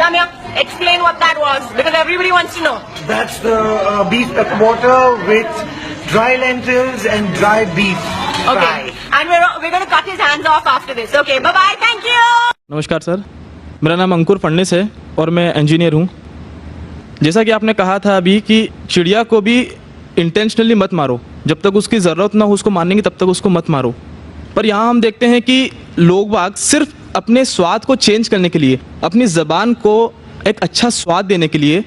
Come here, explain what that was, because everybody wants to know. That's the beef pepper water with dry lentils and dry beef. Okay, fry. and we're going to cut his hands off after this. Okay, bye-bye, thank you! नमस्कार sir, मेरा नाम अंकुर फडणीस है और मैं engineer हूँ। जैसा कि आपने कहा था अभी कि चिड़िया को भी इंटेंशनली मत मारो, जब तक उसकी ज़रूरत ना हो उसको मारने की तब तक उसको मत मारो। पर यहाँ हम देखते हैं कि लोग बाग सिर्फ अपने स्वाद को चेंज करने के लिए, अपनी ज़बान को एक अच्छा स्वाद देने के लिए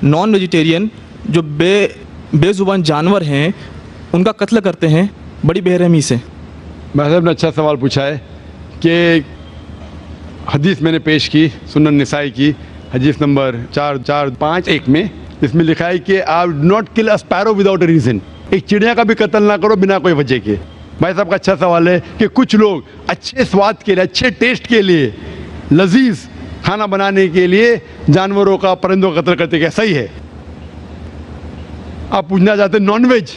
नॉन वेजिटेरियन जो बेजुबान जानवर हैं उनका कत्ल करते हैं बड़ी बेरहमी से। भाई साहब ने अच्छा सवाल पूछा है कि हदीस मैंने पेश की सुनन निसाई की हदीस नंबर 4451 में, इसमें लिखा है कि आप not kill a sparrow without a reason, एक चिड़िया का भी कत्ल ना करो बिना कोई वजह के। भाई साहब का अच्छा सवाल है कि कुछ लोग अच्छे स्वाद के लिए, अच्छे टेस्ट के लिए, लजीज खाना बनाने के लिए जानवरों का, परिंदों का कत्ल करते, क्या सही है? आप पूछना चाहते नॉनवेज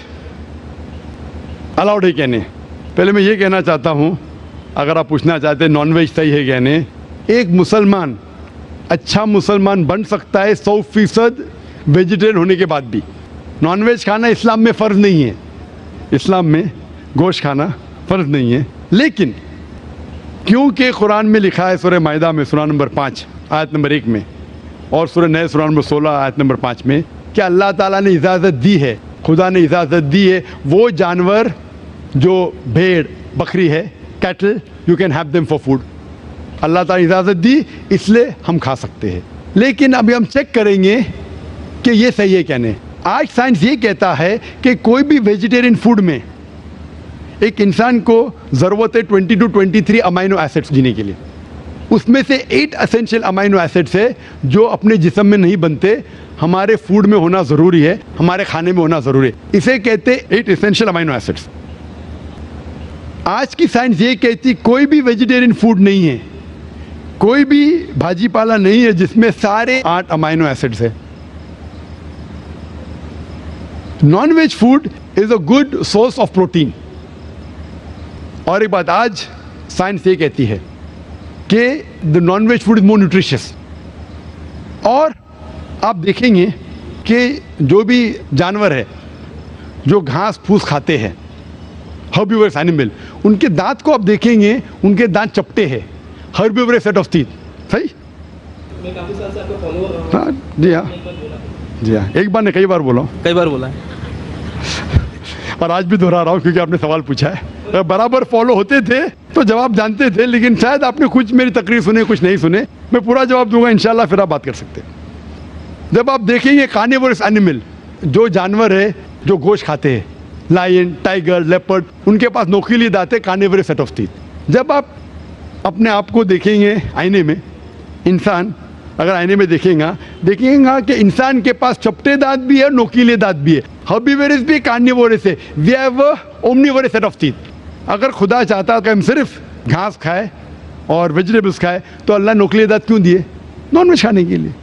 अलाउड है क्या नहीं? पहले मैं ये कहना चाहता हूँ, अगर आप पूछना चाहते नॉनवेज सही है क्या नहीं, एक मुसलमान अच्छा मुसलमान बन सकता है 100% वेजिटेरियन होने के बाद भी। नॉनवेज खाना इस्लाम में फ़र्ज़ नहीं है, इस्लाम में गोश्त खाना फ़र्ज़ नहीं है, लेकिन क्योंकि कुरान में लिखा है सूरह माइदा में सूरा नंबर 5 आयत नंबर 1 में और सूरह नह सूरा नंबर 16 आयत नंबर 5 में कि अल्लाह ताला ने इजाज़त दी है, खुदा ने इजाज़त दी है, वो जानवर जो भेड़ बकरी है, cattle, you can have them for food. Allah Ta'ala इजाज़त दी इसलिए हम खा सकते हैं। लेकिन अभी हम चेक करेंगे कि ये सही है क्या नहीं। आज साइंस ये कहता है कि कोई भी वेजिटेरियन फूड में एक इंसान को ज़रूरत है 20 to 23 अमाइनो एसिड्स जीने के लिए। उसमें से 8 एसेंशियल अमाइनो एसिड्स है जो अपने जिस्म में नहीं बनते, हमारे फूड में होना ज़रूरी है, हमारे खाने में होना ज़रूरी है। इसे कहते 8 एसेंशियल अमाइनो एसिड्स। आज की साइंस ये कहती कोई भी वेजिटेरियन फूड नहीं है, कोई भी भाजी पाला नहीं है जिसमें सारे 8 अमाइनो एसिड्स है। Non veg food is a good source of protein. और एक बात आज साइंस ये कहती है कि the non veg food is more nutritious. और आप देखेंगे कि जो भी जानवर है जो घास फूस खाते हैं, हर्बिवरस एनिमल, उनके दांत को आप देखेंगे, उनके दांत चपटे हैं, हर्बिवरस सेट ऑफ टीथ। सही? मैं काफ़ी साल से आपको फॉलो कर रहा हूँ। हाँ जी, हाँ जी, हाँ, एक बार ने कई बार बोला, कई बार बोला है और आज भी दोहरा रहा हूँ क्योंकि आपने सवाल पूछा है। अगर बराबर फॉलो होते थे तो जवाब जानते थे, लेकिन शायद आपने कुछ मेरी तकरीर सुने, कुछ नहीं सुने। मैं पूरा जवाब दूंगा इंशाल्लाह, फिर आप बात कर सकते हैं। जब आप देखेंगे कार्निवोरस एनिमल, जो जानवर है जो गोश्त खाते हैं, लायन, टाइगर, लेपर्ड, उनके पास नोकीली दांत है, कार्निवोरस सेट ऑफ टीथ। जब आप अपने आप को देखेंगे आईने में, इंसान अगर आईने में देखेंगे कि इंसान के पास चपटे दांत भी है, नोकीले दांत भी है। हर्बिवोरस भी कार्निवोरस है, we have omnivorous set of teeth. अगर खुदा चाहता कि हम सिर्फ घास खाए और वेजिटेबल्स खाए तो अल्लाह नोकीले दांत क्यों दिए? नॉन वेज खाने के लिए।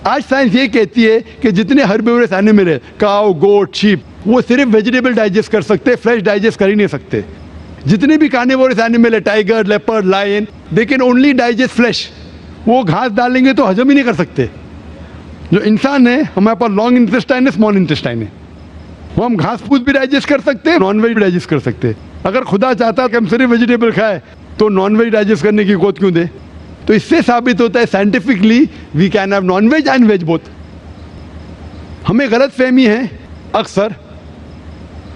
आज साइंस ये कहती है कि जितने हर्बिवोरस एनिमल है, काऊ, गोट, शीप, वो सिर्फ वेजिटेबल डाइजेस्ट कर सकते, फ्रेश डाइजेस्ट कर ही नहीं सकते। जितने भी कार्निवोरस एनिमल है, tiger, leopard, lion, they can only digest flesh. वो घास डालेंगे तो हजम ही नहीं कर सकते। जो इंसान है, हमारे पास लॉन्ग इंटेस्टाइन है, स्मॉल इंटेस्टाइन है, वो हम घास फूस भी डाइजेस्ट कर सकते हैं, नॉन वेज भी डाइजेस्ट कर सकते हैं। अगर खुदा चाहता कि हम सिर्फ वेजिटेबल खाए तो नॉन वेज डाइजेस्ट करने की गोद क्यों दे? तो इससे साबित होता है scientifically we can have non veg and veg both. हमें गलत फहमी है अक्सर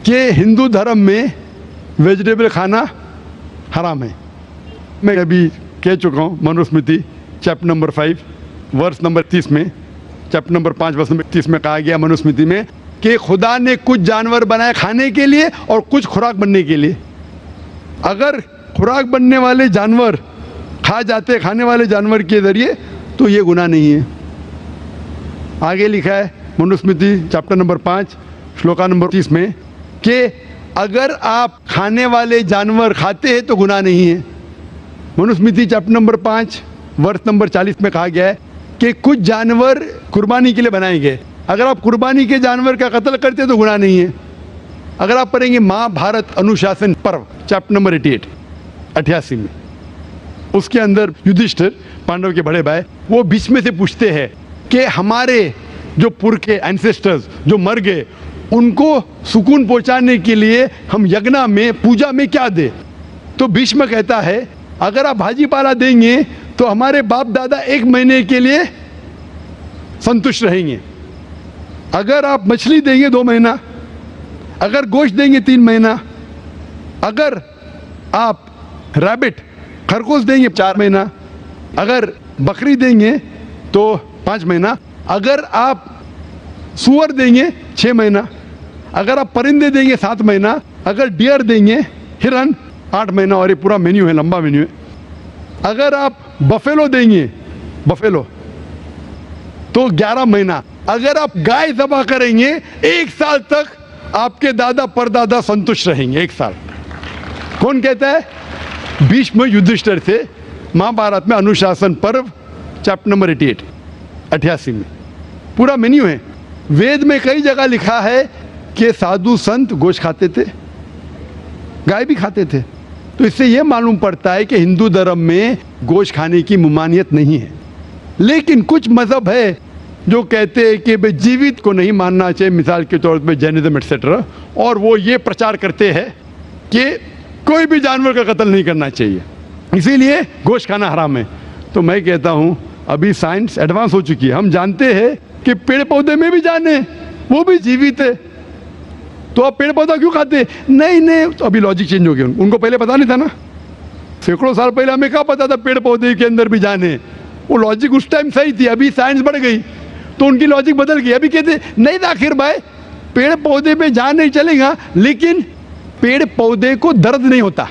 कि हिंदू धर्म में वेजिटेबल खाना हराम है। मैं अभी कह चुका हूँ, Manusmriti chapter number 5 verse number 30 में, चैप्टर नंबर 5 वर्स नंबर 30 में कहा गया मनुस्मृति में कि खुदा ने कुछ जानवर बनाए खाने के लिए और कुछ खुराक बनने के लिए। अगर खुराक बनने वाले जानवर खा जाते खाने वाले जानवर के ज़रिए तो ये गुनाह नहीं है। आगे लिखा है Manusmriti chapter number 5 shloka number 30 में कि अगर आप खाने वाले जानवर खाते हैं तो गुनाह नहीं है। मनुस्मृति चैप्टर नंबर 5 वर्ष नंबर 40 में कहा गया है कि कुछ जानवर कुर्बानी के लिए बनाए गए, अगर आप कुर्बानी के जानवर का कत्ल करते हैं तो गुनाह नहीं है। अगर आप पढ़ेंगे महाभारत अनुशासन पर्व चैप्टर नंबर 88 में, उसके अंदर युधिष्ठिर, पांडव के बड़े भाई, वो बीच में से पूछते हैं कि हमारे जो पुरखे एंसेस्टर्स जो मर गए उनको सुकून पहुंचाने के लिए हम यज्ञ में, पूजा में क्या दें? तो भीष्म कहता है अगर आप भाजी पाला देंगे तो हमारे बाप दादा 1 महीने के लिए संतुष्ट रहेंगे। अगर आप मछली देंगे 2 महीना, अगर गोश्त देंगे 3 महीना, अगर आप रैबिट खरगोश देंगे 4 महीना, अगर बकरी देंगे तो 5 महीना, अगर आप सुअर देंगे 6 महीना, अगर आप परिंदे देंगे 7 महीना, अगर डियर देंगे, हिरन 8 महीना। और ये पूरा मेन्यू है, लंबा मेन्यू है। अगर आप बफेलो देंगे, बफेलो तो 11 महीना। अगर आप गाय ज़बह करेंगे 1 साल तक आपके दादा परदादा संतुष्ट रहेंगे। 1 साल। कौन कहता है? भीष्म युधिष्ठिर से महाभारत में अनुशासन पर्व चैप्टर नंबर 88 में पूरा मेन्यू है। वेद में कई जगह लिखा है कि साधु संत गोश्त खाते थे, गाय भी खाते थे। तो इससे यह मालूम पड़ता है कि हिंदू धर्म में गोश्त खाने की ममानियत नहीं है। लेकिन कुछ मजहब है जो कहते हैं कि भाई जीवित को नहीं मानना चाहिए, मिसाल के तौर पर जैनिज्म एटसेट्रा, और वो ये प्रचार करते हैं कि कोई भी जानवर का कत्ल नहीं करना चाहिए, इसीलिए गोश्त खाना हराम है। तो मैं कहता हूँ अभी साइंस एडवांस हो चुकी है, हम जानते हैं कि पेड़ पौधे में भी जान है, वो भी जीवित है, तो आप पेड़ पौधा क्यों खाते? नहीं, तो अभी लॉजिक चेंज हो गया। उनको पहले पता नहीं था ना, सैकड़ों साल पहले हमें क्या पता था पेड़ पौधे के अंदर भी जान है? वो लॉजिक उस टाइम सही थी, अभी साइंस बढ़ गई तो उनकी लॉजिक बदल गई। अभी कहते नहीं था आखिर भाई पेड़ पौधे में जान नहीं चलेगा, लेकिन पेड़ पौधे को दर्द नहीं होता,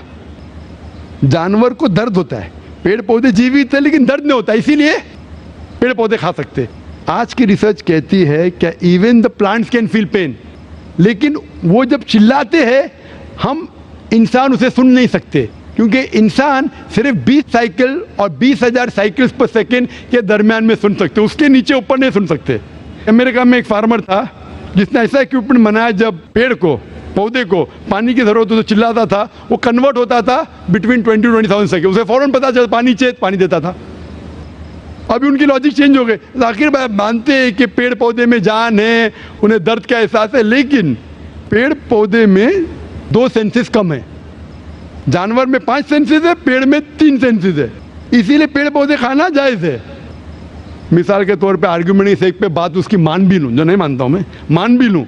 जानवर को दर्द होता है। पेड़ पौधे जीवित है लेकिन दर्द नहीं होता, इसीलिए पेड़ पौधे खा सकते। आज की रिसर्च कहती है क्या even the plants can feel pain, लेकिन वो जब चिल्लाते हैं हम इंसान उसे सुन नहीं सकते, क्योंकि इंसान सिर्फ 20 साइकिल और 20,000 साइकिल्स पर सेकेंड के दरमियान में सुन सकते, उसके नीचे ऊपर नहीं सुन सकते। अमेरिका में एक फार्मर था जिसने ऐसा इक्विपमेंट बनाया, जब पेड़ को, पौधे को पानी की जरूरत हो तो चिल्लाता था, वो कन्वर्ट होता था बिटवीन 20 to 20,000 सेकेंड, उसे फौरन पता चला पानी चाहिए, पानी देता था। अभी उनकी लॉजिक चेंज हो गए। आखिर भाई मानते हैं कि पेड़ पौधे में जान है, उन्हें दर्द का एहसास है, लेकिन पेड़ पौधे में 2 सेंसेस कम है। जानवर में 5 सेंसेस है, पेड़ में 3 सेंसेस है, इसीलिए पेड़ पौधे खाना जायज़ है। मिसाल के तौर पे आर्ग्यूमेंट की सेक पे बात उसकी मान भी लूँ, जो नहीं मानता हूँ मैं, मान भी लूँ,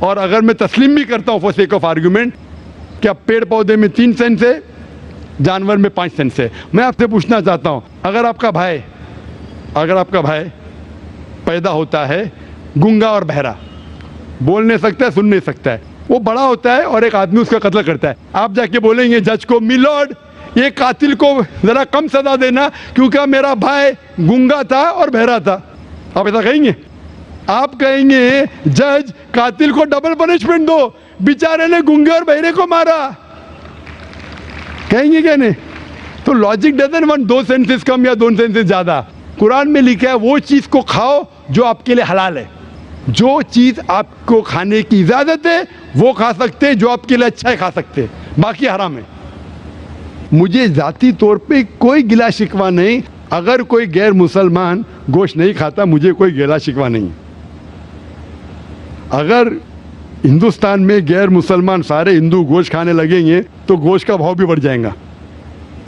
और अगर मैं तस्लीम भी करता हूँ फॉर सेक ऑफ आर्ग्यूमेंट क्या पेड़ पौधे में 3 सेंस है, जानवर में 5 सेंस है। मैं आपसे पूछना चाहता हूँ, अगर आपका भाई पैदा होता है गूंगा और बहरा, बोल नहीं सकता है, सुन नहीं सकता है, वो बड़ा होता है और एक आदमी उसका कत्ल करता है, आप जाके बोलेंगे जज को, मिलॉर्ड ये कातिल को ज़रा कम सजा देना क्योंकि मेरा भाई गूंगा था और बहरा था, आप ऐसा कहेंगे? आप कहेंगे जज कातिल को डबल पनिशमेंट दो, बेचारे ने गूंगे और बहरे को मारा, कहेंगे क्या नहीं? तो लॉजिक डजंट वांट 2 सेंसेस कम या 2 सेंसेस ज़्यादा। कुरान में लिखा है वो चीज़ को खाओ जो आपके लिए हलाल है, जो चीज़ आपको खाने की इजाज़त है वो खा सकते हैं, जो आपके लिए अच्छा है खा सकते हैं, बाकी हराम है। मुझे ज़ाती तौर पे कोई गिला शिकवा नहीं, अगर कोई गैर मुसलमान गोश्त नहीं खाता मुझे कोई गिला शिकवा नहीं। अगर हिंदुस्तान में गैर मुसलमान सारे हिंदू गोश्त खाने लगेंगे तो गोश्त का भाव भी बढ़ जाएगा।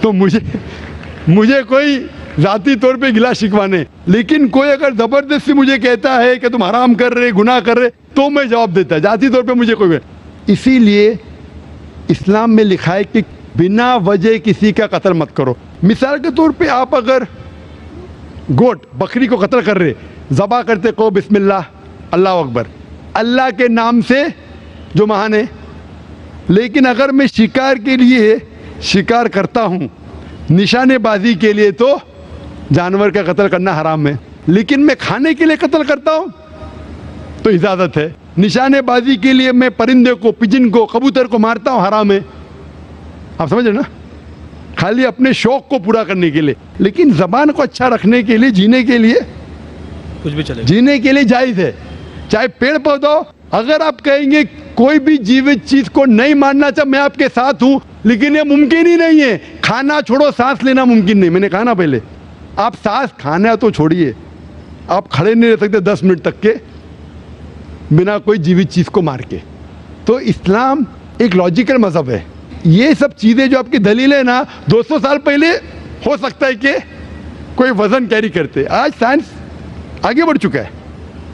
तो मुझे कोई ज़ाती तौर पे गिला शिकवा नहीं, लेकिन कोई अगर ज़बरदस्ती मुझे कहता है कि तुम हराम कर रहे, गुनाह कर रहे, तो मैं जवाब देता है। ज़ाती तौर पे मुझे कोई, इसीलिए इस्लाम में लिखा है कि बिना वजह किसी का कत्ल मत करो। मिसाल के तौर पे आप अगर गोट बकरी को कत्ल कर रहे, ज़बा करते को बिस्मिल्लाह अल्लाह अकबर, अल्लाह के नाम से जो महान है, लेकिन अगर मैं शिकार के लिए शिकार करता हूँ, निशानेबाजी के लिए, तो जानवर का कत्ल करना हराम है, लेकिन मैं खाने के लिए कत्ल करता हूँ तो इजाज़त है। निशानेबाजी के लिए मैं परिंदे को, पिजन को, कबूतर को मारता हूँ, हराम है। आप समझ रहे ना? खाली अपने शौक को पूरा करने के लिए, लेकिन ज़बान को अच्छा रखने के लिए, जीने के लिए कुछ भी चलेगा, जीने के लिए जायज़ है, चाहे पेड़ पौधा। अगर आप कहेंगे कोई भी जीवित चीज़ को नहीं मानना चाहिए, मैं आपके साथ हूँ, लेकिन ये मुमकिन ही नहीं है खाना छोड़ो सांस लेना मुमकिन नहीं, मैंने कहा ना पहले, आप सांस खाना तो छोड़िए, आप खड़े नहीं रह सकते 10 मिनट तक के बिना कोई जीवित चीज़ को मार के। तो इस्लाम एक लॉजिकल मज़हब है। ये सब चीज़ें जो आपकी दलील है ना, 200 साल पहले हो सकता है कि कोई वजन कैरी करते, आज साइंस आगे बढ़ चुका है,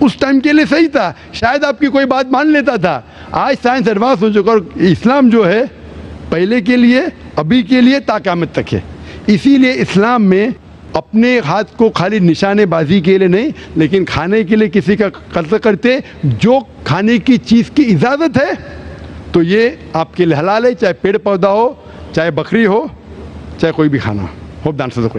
उस टाइम के लिए सही था, शायद आपकी कोई बात मान लेता था, आज साइंस एडवांस हो चुका और इस्लाम जो है पहले के लिए, अभी के लिए, ता क़यामत तक है। इसीलिए इस्लाम में अपने हाथ को खाली निशानेबाजी के लिए नहीं, लेकिन खाने के लिए किसी का कत्ल करते, जो खाने की चीज़ की इजाज़त है तो ये आपके लिए हलाल है, चाहे पेड़ पौधा हो, चाहे बकरी हो, चाहे कोई भी खाना हो। Hope the answer